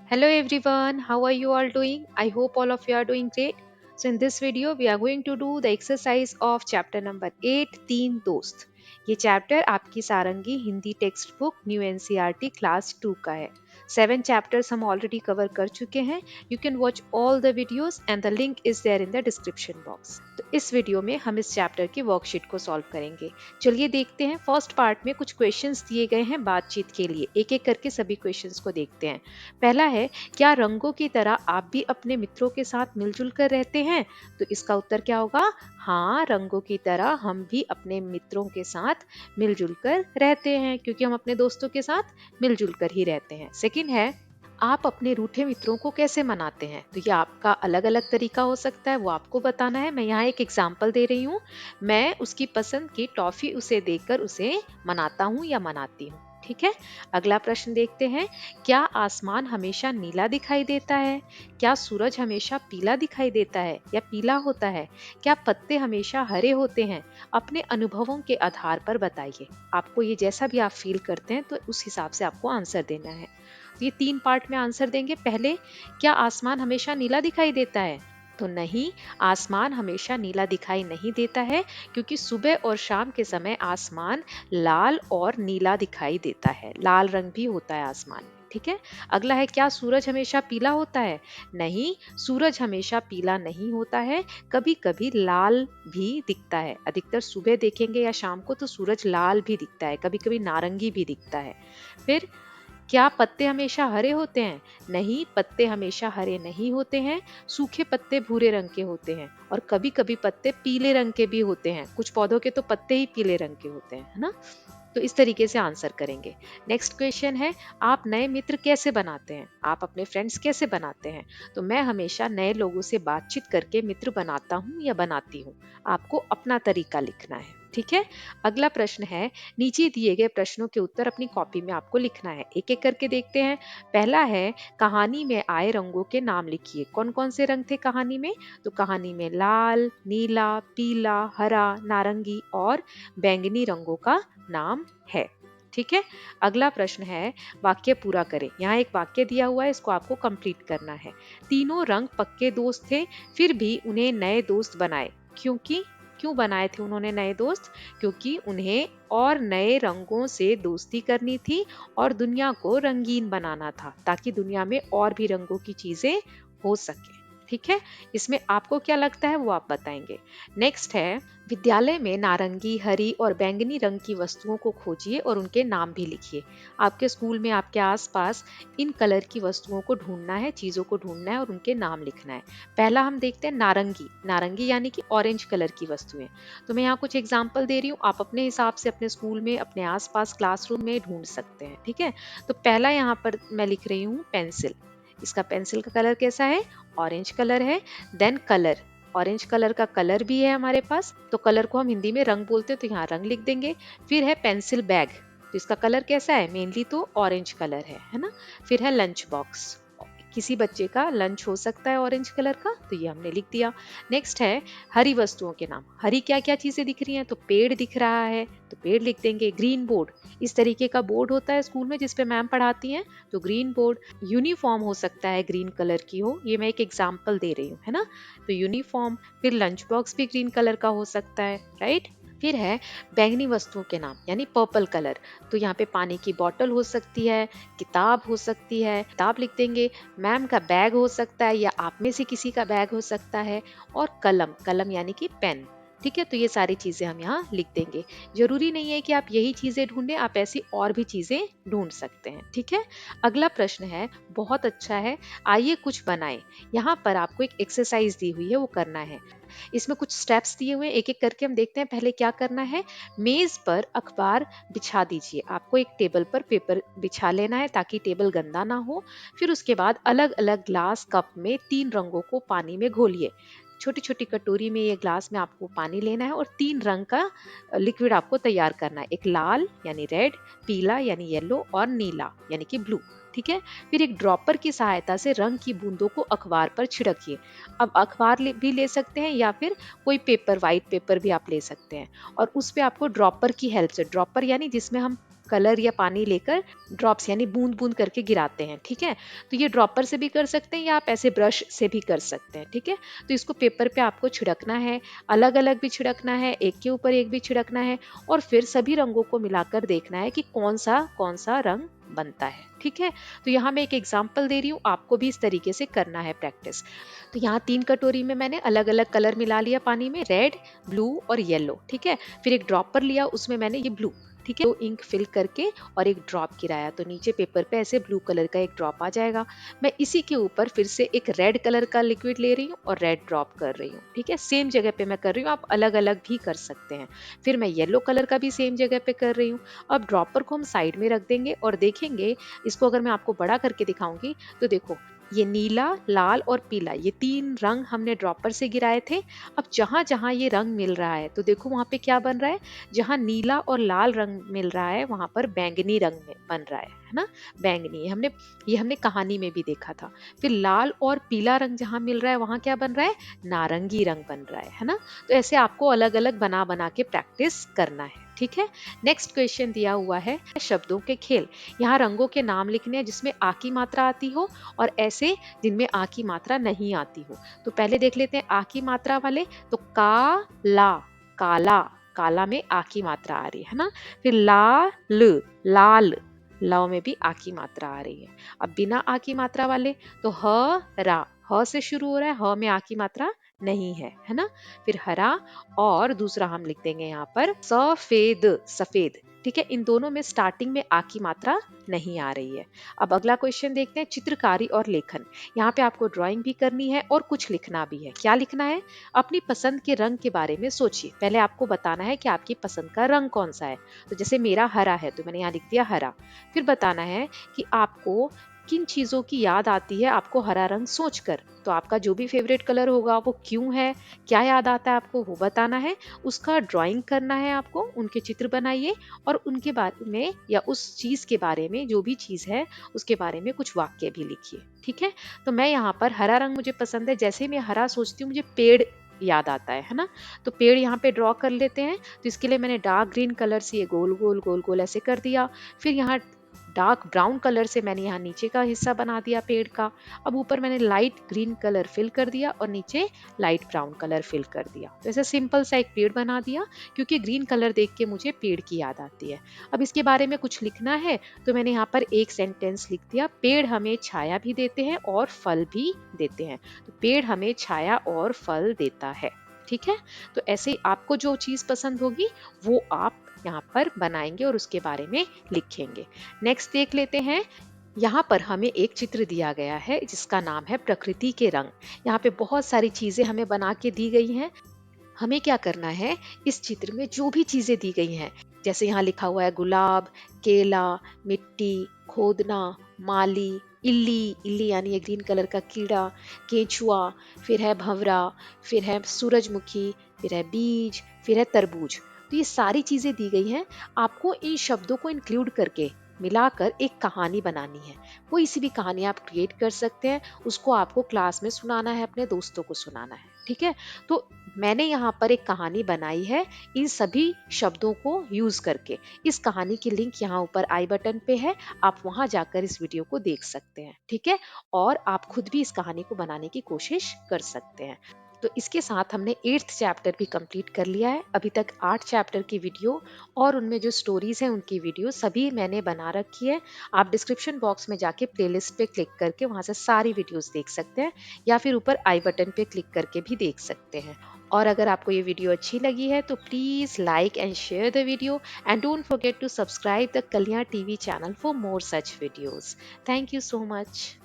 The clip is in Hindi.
Hello everyone, how are you all doing? I hope all of you are doing great. So in this video we are going to do the exercise of chapter number 8 तीन दोस्त। ये चैप्टर आपकी Sarangi Hindi text book new NCERT class 2 का है। 7 चैप्टर्स हम ऑलरेडी कवर कर चुके हैं। You can watch all the videos and the link is there in the description box. तो इस वीडियो में हम इस चैप्टर की वर्कशीट को सॉल्व करेंगे। चलिए देखते हैं। फर्स्ट पार्ट में कुछ क्वेश्चंस दिए गए हैं बातचीत के लिए। एक एक करके सभी क्वेश्चंस को देखते हैं। पहला है, क्या रंगों की तरह आप भी अपने मित्रों के साथ मिलजुल कर रहते हैं? तो इसका उत्तर क्या होगा? हाँ, रंगों की तरह हम भी अपने मित्रों के साथ मिलजुल कर रहते हैं, क्योंकि हम अपने दोस्तों के साथ मिलजुल कर ही रहते हैं। सेकंड है, आप अपने रूठे मित्रों को कैसे मनाते हैं? तो ये आपका अलग अलग तरीका हो सकता है, वो आपको बताना है। मैं यहाँ एक एग्जाम्पल दे रही हूँ। मैं उसकी पसंद की टॉफी उसे देकर उसे मनाता हूँ या मनाती हूँ। ठीक है। अगला प्रश्न देखते हैं। क्या आसमान हमेशा नीला दिखाई देता है? क्या सूरज हमेशा पीला दिखाई देता है या पीला होता है? क्या पत्ते हमेशा हरे होते हैं? अपने अनुभवों के आधार पर बताइए। आपको ये जैसा भी आप फील करते हैं तो उस हिसाब से आपको आंसर देना है। तो ये 3 पार्ट में आंसर देंगे। पहले, क्या आसमान हमेशा नीला दिखाई देता है? तो नहीं, आसमान हमेशा नीला दिखाई नहीं देता है, क्योंकि सुबह और शाम के समय आसमान लाल और नीला दिखाई देता है। लाल रंग भी होता है आसमान में। ठीक है। अगला है, क्या सूरज हमेशा पीला होता है? नहीं, सूरज हमेशा पीला नहीं होता है, कभी कभी लाल भी दिखता है। अधिकतर सुबह देखेंगे या शाम को तो सूरज लाल भी दिखता है, कभी कभी नारंगी भी दिखता है। फिर, क्या पत्ते हमेशा हरे होते हैं? नहीं, पत्ते हमेशा हरे नहीं होते हैं। सूखे पत्ते भूरे रंग के होते हैं और कभी कभी पत्ते पीले रंग के भी होते हैं। कुछ पौधों के तो पत्ते ही पीले रंग के होते हैं, है ना। तो इस तरीके से आंसर करेंगे। नेक्स्ट क्वेश्चन है, आप नए मित्र कैसे बनाते हैं? आप अपने फ्रेंड्स कैसे बनाते हैं? तो मैं हमेशा नए लोगों से बातचीत करके मित्र बनाता हूँ या बनाती हूँ। आपको अपना तरीका लिखना है। ठीक है। अगला प्रश्न है, नीचे दिए गए प्रश्नों के उत्तर अपनी कॉपी में आपको लिखना है। एक एक करके देखते हैं। पहला है, कहानी में आए रंगों के नाम लिखिए। कौन कौन से रंग थे कहानी में? तो कहानी में लाल, नीला, पीला, हरा, नारंगी और बैंगनी रंगों का नाम है। ठीक है। अगला प्रश्न है, वाक्य पूरा करें। यहाँ एक वाक्य दिया हुआ है, इसको आपको कंप्लीट करना है। तीनों रंग पक्के दोस्त थे, फिर भी उन्हें नए दोस्त बनाए। क्योंकि क्यों बनाए थे उन्होंने नए दोस्त? क्योंकि उन्हें और नए रंगों से दोस्ती करनी थी और दुनिया को रंगीन बनाना था, ताकि दुनिया में और भी रंगों की चीजें हो सके। ठीक है। इसमें आपको क्या लगता है वो आप बताएंगे। नेक्स्ट है, विद्यालय में नारंगी, हरी और बैंगनी रंग की वस्तुओं को खोजिए और उनके नाम भी लिखिए। आपके स्कूल में आपके आसपास इन कलर की वस्तुओं को ढूंढना है, चीजों को ढूंढना है और उनके नाम लिखना है। पहला हम देखते हैं नारंगी। नारंगी यानी कि ऑरेंज कलर की वस्तुएं। तो मैं यहाँ कुछ एग्जाम्पल दे रही हूँ, आप अपने हिसाब से अपने स्कूल में, अपने आसपास क्लासरूम में ढूंढ सकते हैं। ठीक है। तो पहला यहाँ पर मैं लिख रही हूँ पेंसिल। इसका पेंसिल का कलर कैसा है? ऑरेंज कलर है। देन कलर, ऑरेंज कलर का कलर भी है हमारे पास, तो कलर को हम हिंदी में रंग बोलते हैं तो यहाँ रंग लिख देंगे। फिर है पेंसिल बैग। तो इसका कलर कैसा है? मेनली तो ऑरेंज कलर है ना। फिर है लंच बॉक्स। किसी बच्चे का लंच हो सकता है ऑरेंज कलर का, तो ये हमने लिख दिया। नेक्स्ट है हरी वस्तुओं के नाम। हरी क्या क्या चीजें दिख रही हैं? तो पेड़ दिख रहा है, तो पेड़ लिख देंगे। ग्रीन बोर्ड, इस तरीके का बोर्ड होता है स्कूल में जिसपे मैम पढ़ाती हैं, तो ग्रीन बोर्ड। यूनिफॉर्म हो सकता है ग्रीन कलर की हो, ये मैं एक एग्जाम्पल दे रही हूँ, है ना। तो यूनिफॉर्म। फिर लंच बॉक्स भी ग्रीन कलर का हो सकता है, राइट। फिर है बैंगनी वस्तुओं के नाम, यानी पर्पल कलर। तो यहाँ पे पानी की बोतल हो सकती है, किताब हो सकती है, किताब लिख देंगे। मैम का बैग हो सकता है या आप में से किसी का बैग हो सकता है। और कलम, कलम यानी कि पेन। ठीक है। तो ये सारी चीजें हम यहाँ लिख देंगे। जरूरी नहीं है कि आप यही चीजें ढूंढें, आप ऐसी और भी चीजें ढूंढ सकते हैं। ठीक है। अगला प्रश्न है, बहुत अच्छा है, आइए कुछ बनाएं। यहाँ पर आपको एक एक्सरसाइज दी हुई है, वो करना है। इसमें कुछ स्टेप्स दिए हुए हैं, एक एक करके हम देखते हैं। पहले क्या करना है, मेज पर अखबार बिछा दीजिए। आपको एक टेबल पर पेपर बिछा लेना है ताकि टेबल गंदा ना हो। फिर उसके बाद अलग अलग ग्लास कप में 3 रंगों को पानी में घोलिए। छोटी छोटी कटोरी में, ये ग्लास में आपको पानी लेना है और 3 रंग का लिक्विड आपको तैयार करना है। एक लाल यानी रेड, पीला यानी येलो और नीला यानी कि ब्लू। ठीक है। फिर एक ड्रॉपर की सहायता से रंग की बूंदों को अखबार पर छिड़किए। अब अखबार भी ले सकते हैं या फिर कोई पेपर, वाइट पेपर भी आप ले सकते हैं। और उस पे आपको ड्रॉपर की हेल्प से, ड्रॉपर यानी जिसमें हम कलर या पानी लेकर ड्रॉप्स यानी बूंद बूंद करके गिराते हैं। ठीक है, तो ये ड्रॉपर से भी कर सकते हैं या आप ऐसे ब्रश से भी कर सकते हैं। ठीक है, तो इसको पेपर पे आपको छिड़कना है, अलग अलग भी छिड़कना है, एक के ऊपर एक भी छिड़कना है, और फिर सभी रंगों को मिलाकर देखना है कि कौन सा रंग बनता है। ठीक है, तो यहाँ मैं एक एग्जाम्पल दे रही हूँ, आपको भी इस तरीके से करना है प्रैक्टिस। तो यहाँ 3 कटोरी में मैंने अलग अलग कलर मिला लिया पानी में, रेड, ब्लू और येलो। ठीक है, फिर एक ड्रॉपर लिया, उसमें मैंने ये ब्लू, ठीक है, तो इंक फिल करके और एक ड्रॉप गिराया, तो नीचे पेपर पे ऐसे ब्लू कलर का एक ड्रॉप आ जाएगा। मैं इसी के ऊपर फिर से एक रेड कलर का लिक्विड ले रही हूँ और रेड ड्रॉप कर रही हूँ। ठीक है, सेम जगह पे मैं कर रही हूँ, आप अलग अलग भी कर सकते हैं। फिर मैं येलो कलर का भी सेम जगह पे कर रही हूँ। अब ड्रॉपर को हम साइड में रख देंगे और देखेंगे, इसको अगर मैं आपको बड़ा करके दिखाऊंगी तो देखो, ये नीला, लाल और पीला, ये 3 रंग हमने ड्रॉपर से गिराए थे। अब जहां जहां ये रंग मिल रहा है तो देखो वहां पे क्या बन रहा है, जहां नीला और लाल रंग मिल रहा है वहां पर बैंगनी रंग में बन रहा है ना। बैंगनी, ये हमने कहानी में भी देखा था। फिर लाल और पीला रंग जहां मिल रहा है वहां क्या बन रहा है, नारंगी रंग बन रहा है ना। तो ऐसे आपको अलग अलग बना बना के प्रैक्टिस करना है। ठीक है, नेक्स्ट क्वेश्चन दिया हुआ है शब्दों के खेल। यहाँ रंगों के नाम लिखने हैं जिसमें आ की मात्रा आती हो और ऐसे जिनमें आ की मात्रा नहीं आती हो। तो पहले देख लेते हैं आ की मात्रा वाले, तो काला, काला, काला में आ की मात्रा आ रही है ना। फिर लाल, लाल, ल में भी आ की मात्रा आ रही है। अब बिना आ की मात्रा वाले, तो हरा, ह से शुरू हो रहा है, ह में आ की मात्रा नहीं है ना। फिर हरा, और दूसरा हम लिख देंगे यहाँ पर सफेद, सफेद। ठीक है, इन दोनों में स्टार्टिंग में आ की मात्रा नहीं आ रही है। अब अगला क्वेश्चन देखते हैं, चित्रकारी और लेखन। यहाँ पे आपको ड्राइंग भी करनी है और कुछ लिखना भी है। क्या लिखना है, अपनी पसंद के रंग के बारे में सोचिए। पहले आपको बताना है कि आपकी पसंद का रंग कौन सा है। तो जैसे मेरा हरा है तो मैंने यहाँ लिख दिया हरा। फिर बताना है कि आपको किन चीजों की याद आती है आपको हरा रंग सोचकर। तो आपका जो भी फेवरेट कलर होगा वो क्यों है, क्या याद आता है आपको, वो बताना है। उसका ड्राइंग करना है आपको, उनके चित्र बनाइए और उनके बारे में या उस चीज के बारे में, जो भी चीज है उसके बारे में कुछ वाक्य भी लिखिए। ठीक है, तो मैं यहाँ पर हरा रंग मुझे पसंद है, जैसे ही मैं हरा सोचती हूँ मुझे पेड़ याद आता है ना। तो पेड़ यहाँ पे ड्रॉ कर लेते हैं। तो इसके लिए मैंने डार्क ग्रीन कलर से ये गोल गोल गोल गोल ऐसे कर दिया। फिर यहाँ डार्क ब्राउन कलर से मैंने यहाँ नीचे का हिस्सा बना दिया पेड़ का। अब ऊपर मैंने लाइट ग्रीन कलर फिल कर दिया और नीचे लाइट ब्राउन कलर फिल कर दिया। तो ऐसे सिंपल सा एक पेड़ बना दिया, क्योंकि ग्रीन कलर देख के मुझे पेड़ की याद आती है। अब इसके बारे में कुछ लिखना है, तो मैंने यहाँ पर एक सेंटेंस लिख दिया, पेड़ हमें छाया भी देते हैं और फल भी देते हैं। तो पेड़ हमें छाया और फल देता है। ठीक है, तो ऐसे आपको जो चीज पसंद होगी वो आप यहाँ पर बनाएंगे और उसके बारे में लिखेंगे। नेक्स्ट देख लेते हैं, यहाँ पर हमें एक चित्र दिया गया है जिसका नाम है प्रकृति के रंग। यहाँ पे बहुत सारी चीजें हमें बना के दी गई हैं। हमें क्या करना है, इस चित्र में जो भी चीजें दी गई हैं, जैसे यहाँ लिखा हुआ है गुलाब, केला, मिट्टी, खोदना, माली, इल्ली, इल्ली यानी ये ग्रीन कलर का कीड़ा, केंचुआ, फिर है भंवरा, फिर है सूरजमुखी, फिर है बीज, फिर है तरबूज। तो ये सारी चीजें दी गई हैं। आपको इन शब्दों को इंक्लूड करके मिलाकर एक कहानी बनानी है। कोई सी भी कहानी आप क्रिएट कर सकते हैं, उसको आपको क्लास में सुनाना है, अपने दोस्तों को सुनाना है। ठीक है, तो मैंने यहाँ पर एक कहानी बनाई है इन सभी शब्दों को यूज करके। इस कहानी की लिंक यहाँ ऊपर आई बटन पे है, आप वहां जाकर इस वीडियो को देख सकते हैं। ठीक है, और आप खुद भी इस कहानी को बनाने की कोशिश कर सकते हैं। तो इसके साथ हमने 8th चैप्टर भी कंप्लीट कर लिया है। अभी तक 8 चैप्टर की वीडियो और उनमें जो स्टोरीज हैं उनकी वीडियो सभी मैंने बना रखी है। आप डिस्क्रिप्शन बॉक्स में जाके प्लेलिस्ट पे क्लिक करके वहां से सारी वीडियोस देख सकते हैं, या फिर ऊपर आई बटन पे क्लिक करके भी देख सकते हैं। और अगर आपको ये वीडियो अच्छी लगी है तो please like and share the video, and don't forget to subscribe the Kalyan TV channel for more such videos. Thank you so much.